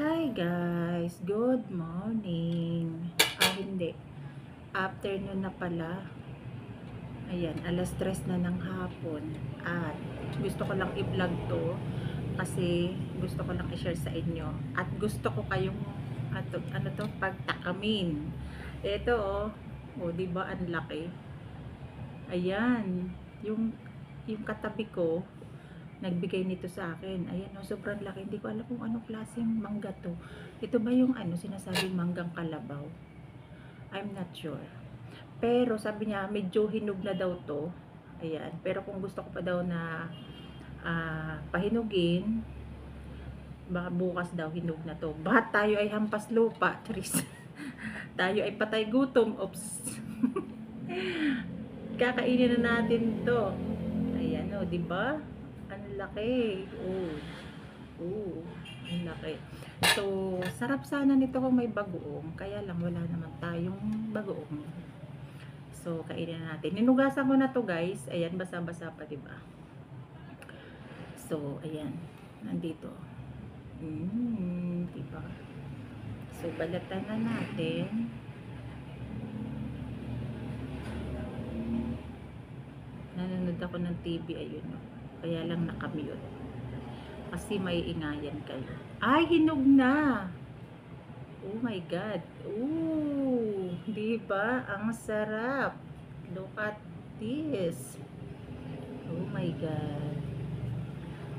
Hi guys, good morning. Hindi. Afternoon na pala. Ayan, alas 3 na ng hapon. At gusto ko lang i-vlog to kasi gusto ko lang i-share sa inyo. At gusto ko kayong pagtakamin. Ito di ba ang laki? Ayan, yung katabi ko nagbigay nito sa akin. Ayan, sobrang laki. Hindi ko alam kung anong klaseng mangga to. Ito ba yung sinasabing manggang kalabaw? I'm not sure. Pero sabi niya, medyo hinog na daw to. Ayan. Pero kung gusto ko pa daw na pahinugin, baka bukas daw hinog na to. Baka tayo ay hampas lupa. Tris. Tayo ay patay gutom. Oops. Kakainin na natin to. Ayan di ba? Ang laki. Ang laki. So, sarap sana nito kung may bagoong. Kaya lang wala naman tayong bagoong. So, kainin na natin. Ninugasan ko na to guys. Ayan, basa-basa pa, diba? So, ayan. Nandito. Diba? So, balatan na natin. Nanonood ako ng TV, ayun. Kaya lang nakamute. Kasi may ingayan kayo. Ay, hinog na! Oh my God. Ooh, diba? Ang sarap. Look at this. Oh my God.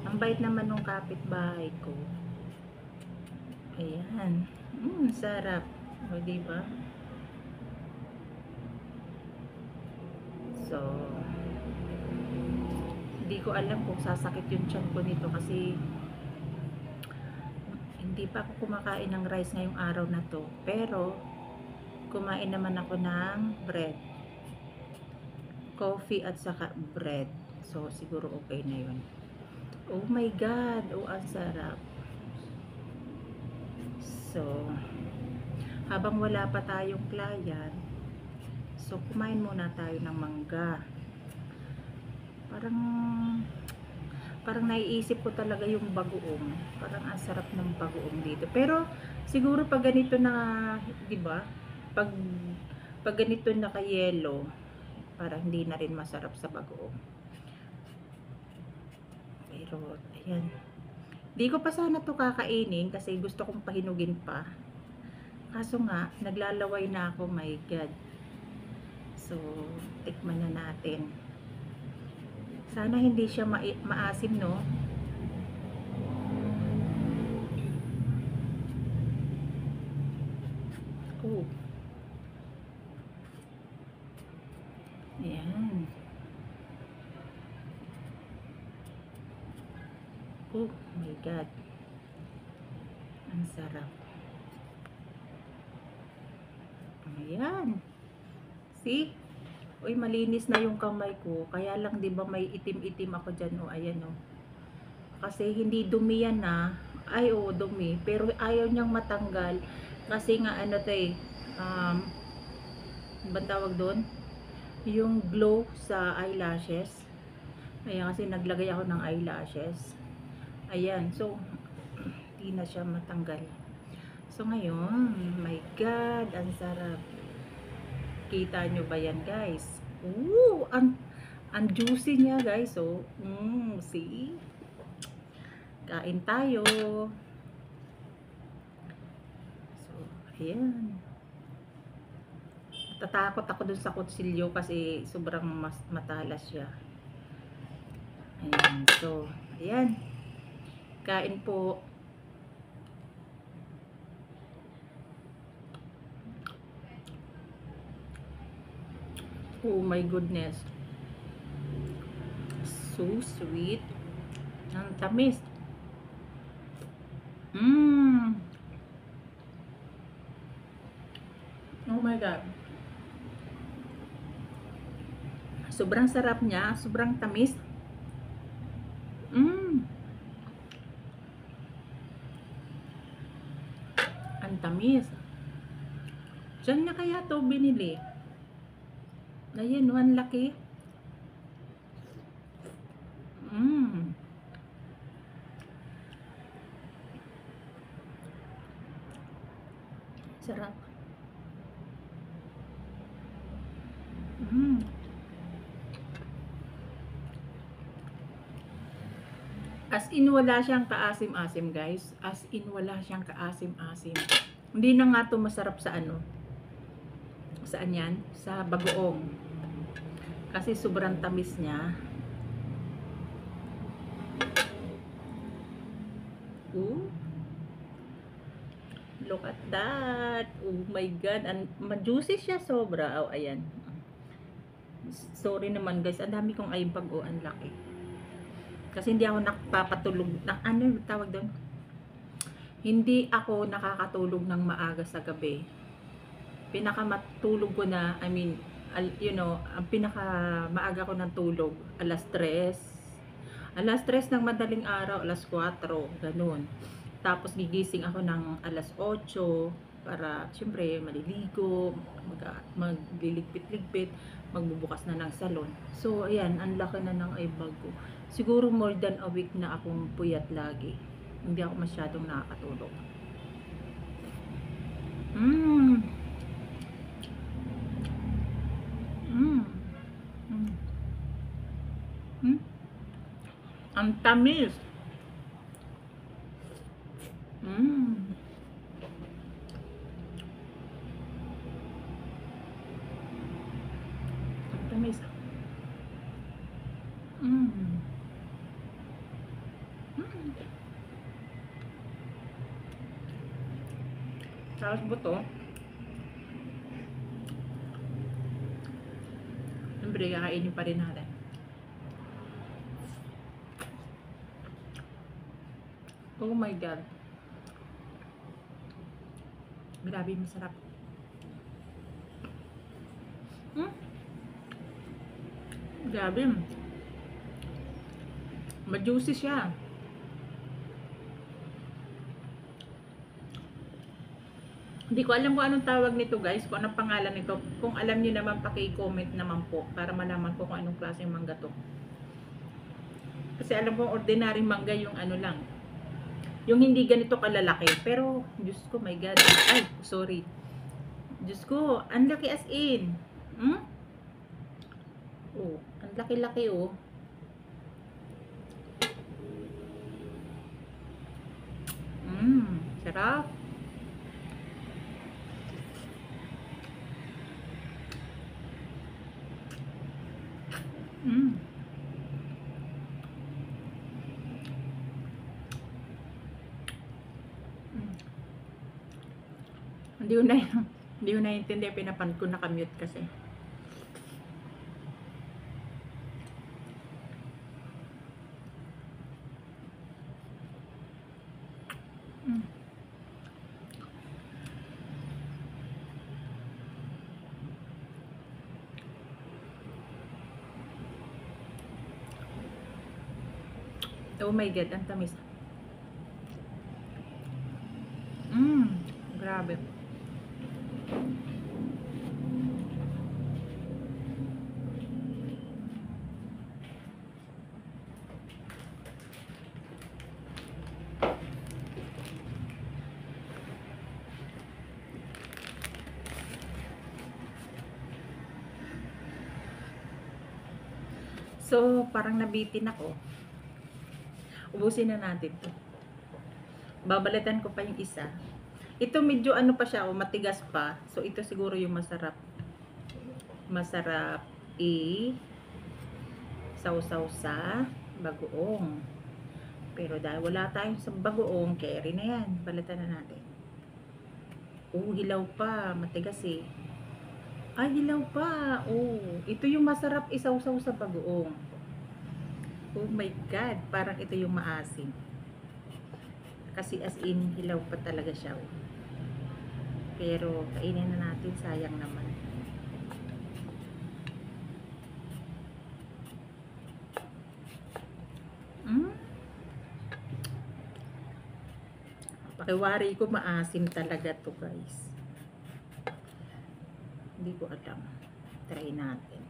Ang bait naman ng kapitbahay ko. Ayan. Sarap. O, diba? So, hindi ko alam kung sasakit yung tiyan ko nito kasi hindi pa ako kumakain ng rice ngayong araw na to. Pero, kumain naman ako ng bread. Coffee at saka bread. So, siguro okay na yun. Oh my God! Oh, ang sarap. So, habang wala pa tayong client, so, kumain muna tayo ng mangga. Parang naiisip ko talaga yung bagoong. Parang ang sarap ng bagoong dito. Pero siguro pag ganito na, 'di ba? Pag ganito na ka-yellow, parang hindi na rin masarap sa bagoong. Pero ayan. Di ko pa sana to kakainin kasi gusto kong pahinugin pa. Kaso nga, naglalaway na ako, my God. So, tikman na natin. Sana hindi siya maasim, no? Oh. Ayan. Oh my God. Ang sarap. Ayan. See? Uy, malinis na yung kamay ko. Kaya lang, di ba may itim-itim ako dyan. Ayan Kasi hindi dumi yan na. Ay, dumi. Pero ayaw niyang matanggal. Kasi nga, ba tawag doon? Yung glow sa eyelashes. Ayan, kasi naglagay ako ng eyelashes. Ayan, so, hindi na siya matanggal. So, ngayon, my God, ang sarap. Kita nyo ba yan, guys? Ang juicy niya, guys. So, see? Kain tayo. So, ayan. Tatakot ako dun sa kutsilyo kasi sobrang matalas siya. Ayan. So, ayan. Kain po. Oh my goodness. So sweet. Ang tamis. Oh my God. Sobrang sarap niya. Sobrang tamis. Ang tamis. Diyan na kaya to binili? Ayan, ang laki. Sarap. Mm. As in, wala siyang kaasim-asim, guys. As in, wala siyang kaasim-asim. Hindi na nga to masarap sa ano. Saan yan? Sa bagoong. Kasi sobrang tamis niya. Ooh. Look at that. Oh my God. Ma-juicy siya sobra. Oh, ayan. Sorry naman, guys. Ang dami kong ayun oh, ang laki. Kasi hindi ako nakapapatulog. Ano yung tawag doon? Hindi ako nakakatulog ng maaga sa gabi. Pinakamatulog ko na, I mean, you know, ang pinaka maaga ko ng tulog, alas 3. Alas 3 ng madaling araw, alas 4, ganun. Tapos gigising ako ng alas 8 para syempre maliligo, magliligpit-ligpit, magbubukas na ng salon. So ayan, ang laki na ng ibag ko. Siguro more than a week na akong puyat lagi. Hindi ako masyadong nakakatulog. Mmm. Mm. Mm. Mm. Ang tamis. Mm. Ang tamis. Mm. Mm. Tapos buto. Siyempre, kakainin pa rin natin. Oh my God. Grabe, masarap. Hmm? Grabe. Ma-juicy siya. Hindi ko alam kung anong tawag nito, guys. Kung anong pangalan nito. Kung alam niyo naman, paki-comment naman po para malaman ko kung anong klaseng mangga to. Kasi alam ko ordinary mangga yung ano lang. Yung hindi ganito kalalaki. Pero, Diyos ko, my God. Ay, sorry. Diyos ko, ang laki as in. Hmm? Oh, ang laki-laki oh. Sarap. Mm. Hindi ko na hindi ko naiintindihan, pinapan ko nakamute kasi. Mm. Oh my God, ang tamis. Grabe. So, parang nabitin ako. Ubusin na natin to. Babalitan ko pa yung isa. Ito medyo ano pa siya, matigas pa. So, ito siguro yung masarap. Masarap sausaw sa bagoong. Pero dahil wala tayong sa bagoong, carry na yan. Balitan na natin. Hilaw pa. Matigas eh. Ay, hilaw pa. Ito yung masarap isawsaw sa bagoong. Oh my God. Parang ito yung maasim. Kasi as in, hilaw pa talaga siya. Pero, kainin na natin. Sayang naman. Pakiwari ko, maasim talaga to, guys. Hindi ko alam. Try natin.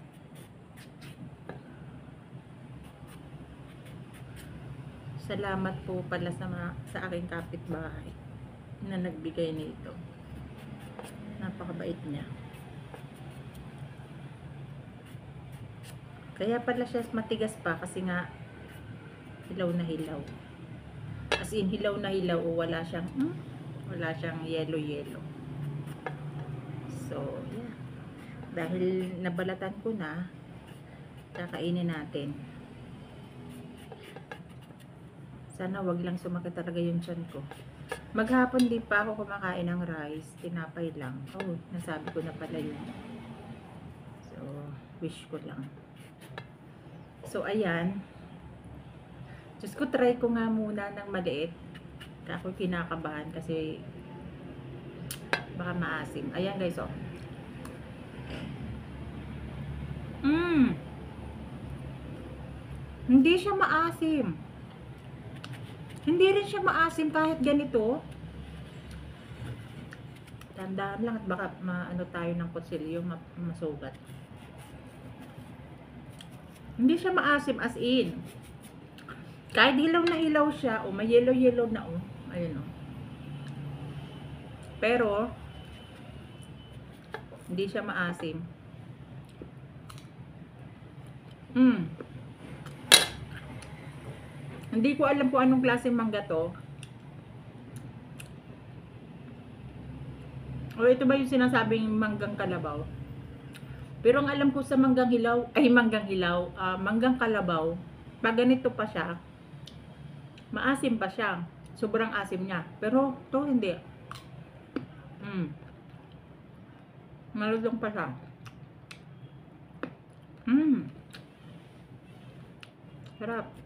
Salamat po pala sa aking kapitbahay na nagbigay nito. Napakabait niya. Kaya pala siya matigas pa kasi nga hilaw na hilaw. As in hilaw na hilaw o wala siyang yellow. So, yeah. Dahil nabalatan ko na, kakainin natin. Sana wag lang sumakit talaga yung tiyan ko. Maghapon di pa ako kumakain ng rice, tinapay lang. Oh, nasabi ko na pala yun. So, wish ko lang. So, ayan. Diyos ko, try ko nga muna ng maliit. Ako kinakabahan kasi baka maasim. Ayan guys, oh. Hindi siya maasim. Hindi rin siya maasim kahit ganito. Tandaan lang at baka maano tayo ng kutsilyo, masugat. Hindi siya maasim as in. Kahit hilaw na hilaw siya, o may yellow na, o. Ayun, o. Pero, hindi siya maasim. Hindi ko alam kung anong klaseng mangga to. O ito ba yung sinasabing manggang kalabaw? Pero ang alam ko sa manggang kalabaw, pag ganito pa siya, maasim pa siya. Sobrang asim niya. Pero to hindi. Malutong pa siya. Sarap.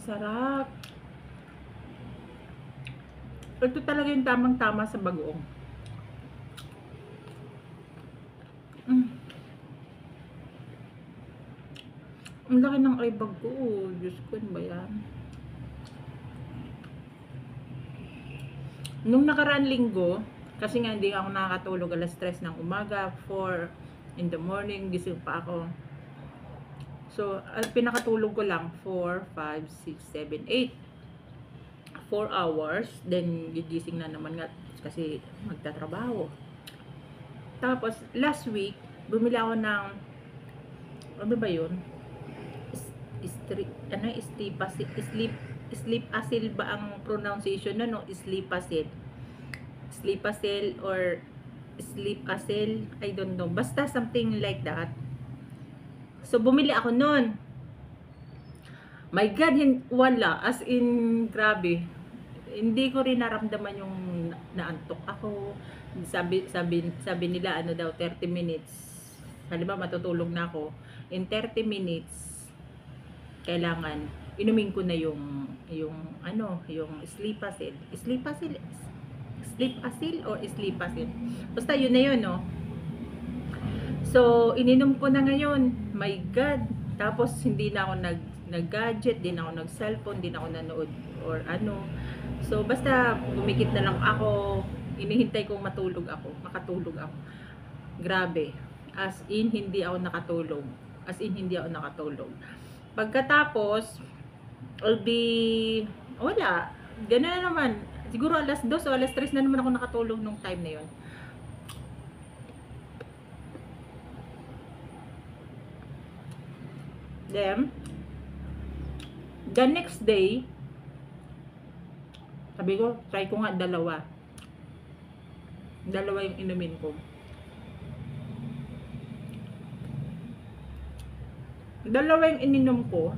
Sarap. Ito talaga yung tamang-tama sa bagoong. Ang laki ng eyebag ko. Oh. Diyos ko, ano ba yan? Nung nakaraan linggo, kasi nga hindi ako nakakatulog alas 3 ng umaga, 4 in the morning, gising pa ako. So, pinakatulog ko lang 4, 5, 6, 7, 8. 4 hours. Then, gigising na naman nga kasi magtatrabaho. Tapos, last week, bumili ako ng, ano ba yun? Sleep acid ba ang pronunciation na, no? Sleep acid or sleep acid, I don't know. Basta something like that. So, bumili ako nun. My God, wala. As in, grabe. Hindi ko rin naramdaman yung naantok ako. Sabi nila, ano daw, 30 minutes. Halimbawa, matutulog na ako. In 30 minutes, kailangan, inumin ko na yung sleep acid. Sleep acid or sleep acid. Basta yun na yun, no? So, ininom ko na ngayon. My God. Tapos, hindi na ako nag-gadget, hindi na ako nag-cellphone, hindi na ako nanood or ano. So, basta gumikit na lang ako. Inihintay kong makatulog ako. Grabe. As in, hindi ako nakatulog. Pagkatapos, wala. Ganun na naman. Siguro alas 2 o alas 3 na naman ako nakatulog nung time na yun. Then, the next day, sabi ko, try ko nga dalawa yung inumin ko. Dalawa yung ininom ko.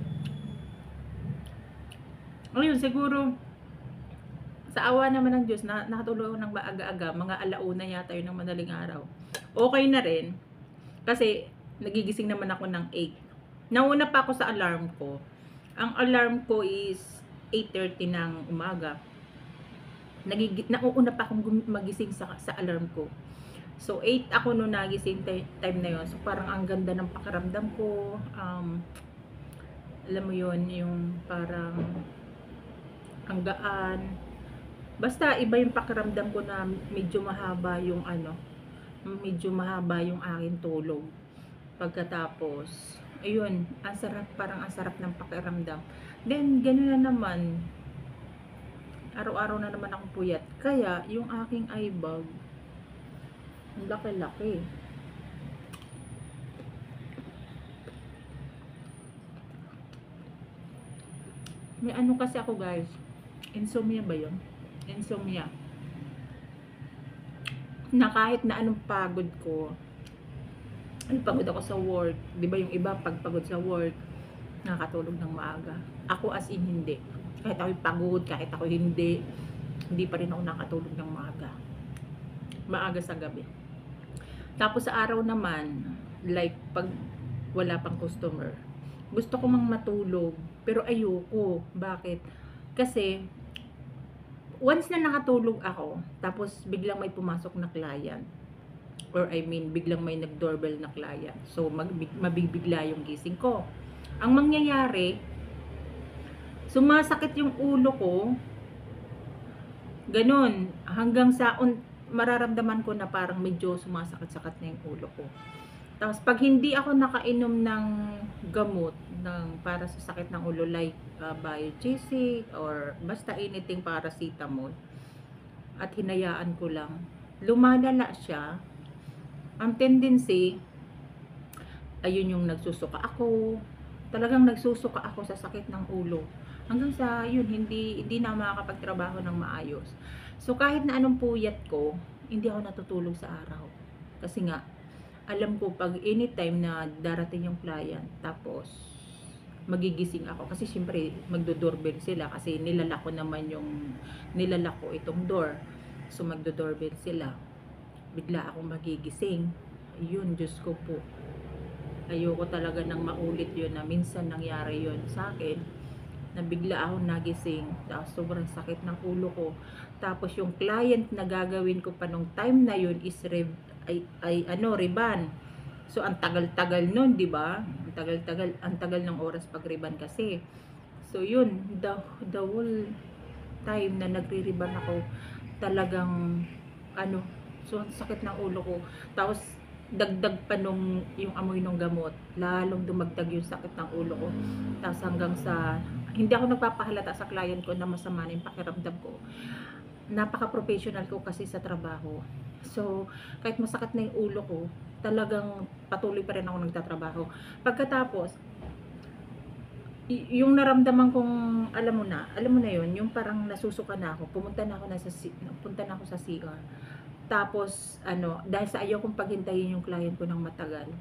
Ayun, siguro, sa awa naman ng Diyos, nakatulog ako ng maaga-aga, mga alauna yata yun ng madaling araw. Okay na rin, kasi nagigising naman ako ng 8. Nauna pa ako sa alarm ko. Ang alarm ko is 8:30 ng umaga. Nauuna pa akong magising sa alarm ko. So, 8 ako nung nagising time na yun. So, parang ang ganda ng pakiramdam ko. Alam mo yun, yung parang ang gaan. Basta, iba yung pakiramdam ko na medyo mahaba yung aking tulog. Pagkatapos, ayun, ang sarap, parang ang sarap ng pakiramdam. Then, gano'n na naman, araw-araw na naman akong puyat. Kaya, yung aking eye bag, ang laki-laki. May ano kasi ako guys, insomnia ba yun? Insomnia. Na kahit na anong pagod ko, ay pagod ako sa work, di ba yung iba pag pagod sa work, nakakatulog ng maaga. Ako as in hindi. Kahit ako'y pagod, kahit ako hindi pa rin ako nakatulog ng maaga. Maaga sa gabi. Tapos sa araw naman, like pag wala pang customer, gusto ko mang matulog, pero ayoko. Bakit? Kasi, once na nakatulog ako, tapos biglang may pumasok na client, or I mean, biglang may nag-doorbell na client, so mabibigla yung gising ko. Ang mangyayari, sumasakit yung ulo ko, ganun, hanggang sa mararamdaman ko na parang medyo sumasakit-sakit na yung ulo ko. Tapos pag hindi ako nakainom ng gamot para sa sakit ng ulo, like Biogesic or basta anything paracetamol, at hinayaan ko lang, lumalala siya. Ang tendency, ayun, yung nagsusuka ako, talagang nagsusuka ako sa sakit ng ulo. Hanggang sa yun, hindi na makakapagtrabaho ng maayos. So kahit na anong puyat ko, hindi ako natutulog sa araw. Kasi nga, alam ko pag anytime na darating yung client, tapos magigising ako. Kasi syempre, magdo-doorbell sila kasi nilalako itong door. So magdo-doorbell sila. Bigla akong magigising. Yun, Diyos ko po. Ayoko talaga nang maulit yun na minsan nangyari yun sa akin. Na bigla akong nagising. Tapos sobrang sakit ng ulo ko. Tapos yung client na gagawin ko pa nung time na yun is riban. So ang tagal-tagal nun, 'di ba? Ang tagal ng oras pag riban kasi. So yun, the whole time na nagri-riban ako, talagang so sakit ng ulo ko. Tapos dagdag pa yung amoy ng gamot, lalong dumagdag yung sakit ng ulo ko. Tapos hanggang sa hindi ako nagpapahalata sa client ko na masama na yung pakiramdam ko. Napaka-professional ko kasi sa trabaho. So, kahit masakit na yung ulo ko, talagang patuloy pa rin ako nagtatrabaho. Pagkatapos, yung naramdaman kong, alam mo na yun, yung parang nasusuka na ako, punta na ako sa CR. Tapos, dahil sa ayaw kong paghintayin yung client ko ng matagal,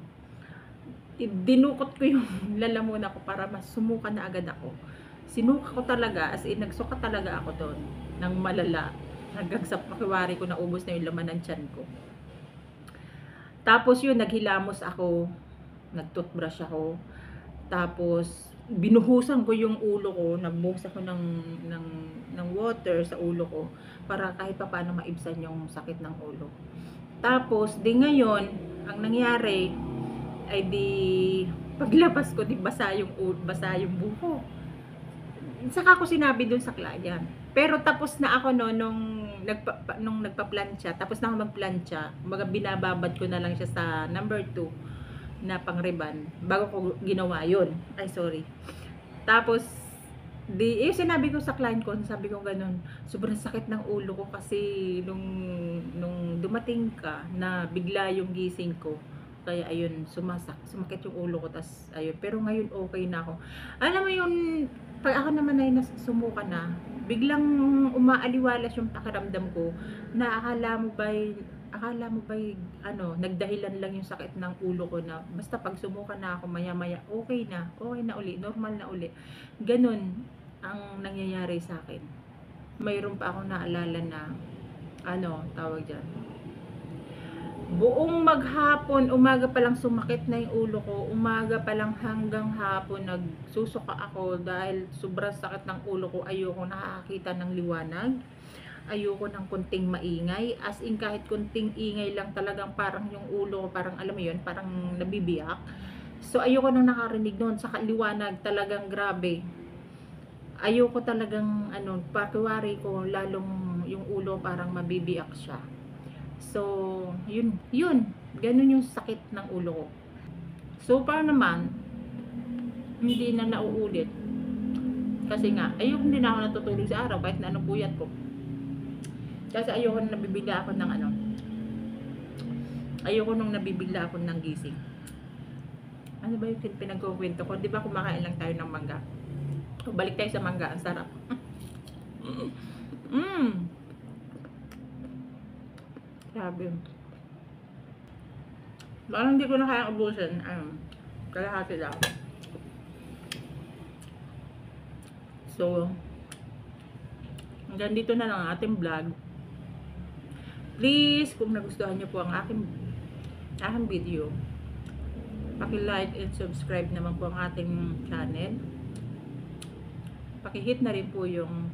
dinukot ko yung lalamunan ko para mas sumuka na agad ako. Sinuka ko talaga, as in, nagsuka talaga ako doon ng malala. Hanggang sa pakiwari ko, naubos na yung laman ng tiyan ko. Tapos yun, naghilamos ako, nag-toothbrush ako, tapos binuhusan ko yung ulo ko, nagbuhos ako ng water sa ulo ko para kahit pa paano maibsan yung sakit ng ulo. Tapos di ngayon, ang nangyari ay di paglabas ko, di basa yung buho. Saka ko sinabi dun sa client. Pero tapos na ako nung nagpa-plancha, tapos na ako magplancha, binababad ko na lang siya sa number 2 na pang-riban bago ko ginawa yun. Ay, sorry. Tapos sinabi ko sa client ko, sabi ko ganun, sobrang sakit ng ulo ko kasi nung dumating ka na bigla yung gising ko. Kaya ayun, sumakit yung ulo ko, tas ayun. Pero ngayon okay na ako. Alam mo yun, pag ako naman ay sumuka na, biglang umaaliwalas yung pakiramdam ko na akala mo ba nagdahilan lang yung sakit ng ulo ko, na basta pag sumuka na ako maya-maya okay na uli, normal na uli. Ganun ang nangyayari sa akin. Mayroon pa ako naalala na tawag dyan, buong maghapon, umaga pa lang sumakit na yung ulo ko. Umaga pa lang hanggang hapon nagsusuka ako dahil sobrang sakit ng ulo ko. Ayoko nakakita ng liwanag. Ayoko ng kunting maingay. As in, kahit kunting ingay lang, talagang parang yung ulo ko, parang alam mo yun, parang nabibiyak. So ayoko nang nakarinig noon. Sa liwanag, talagang grabe. Ayoko talagang pakiwari ko, lalong yung ulo parang mabibiyak siya. So, yun, ganun yung sakit ng ulo ko. So far naman, hindi na nauulit. Kasi nga, ayoko hindi na ako natutulog sa araw kahit na anong puyat ko. Kasi ayoko nung nabibigla ako ng ano. Ayoko nung nabibigla ako ng gising. Ano ba yung pinagkukwento ko? Di ba kumakain lang tayo ng mangga? O, balik tayo sa mangga. Ang sarap. Grabe. Parang hindi ko na kaya ubusin. Kalahati lang. So, hanggang dito na lang ang ating vlog. Please, kung nagustuhan niyo po ang aking video, paki-like and subscribe naman po ang ating channel. Paki-hit na rin po yung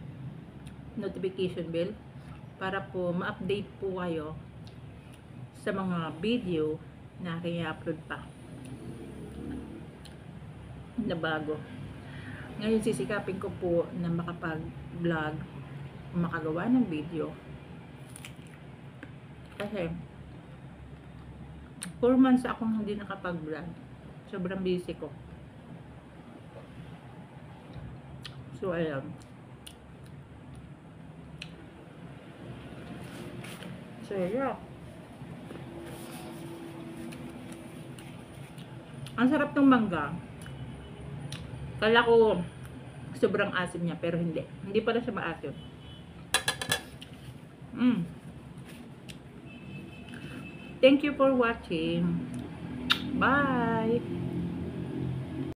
notification bell para po ma-update po kayo sa mga video na aking i-upload pa na bago. Ngayon sisikapin ko po na makapag-vlog, makagawa ng video. Kasi 4 months akong hindi nakapag-vlog. Sobrang busy ko. So, ayan. So, yeah. Ang sarap ng mangga. Kala ko sobrang asim niya, pero hindi. Hindi pala siya maasim. Thank you for watching. Bye!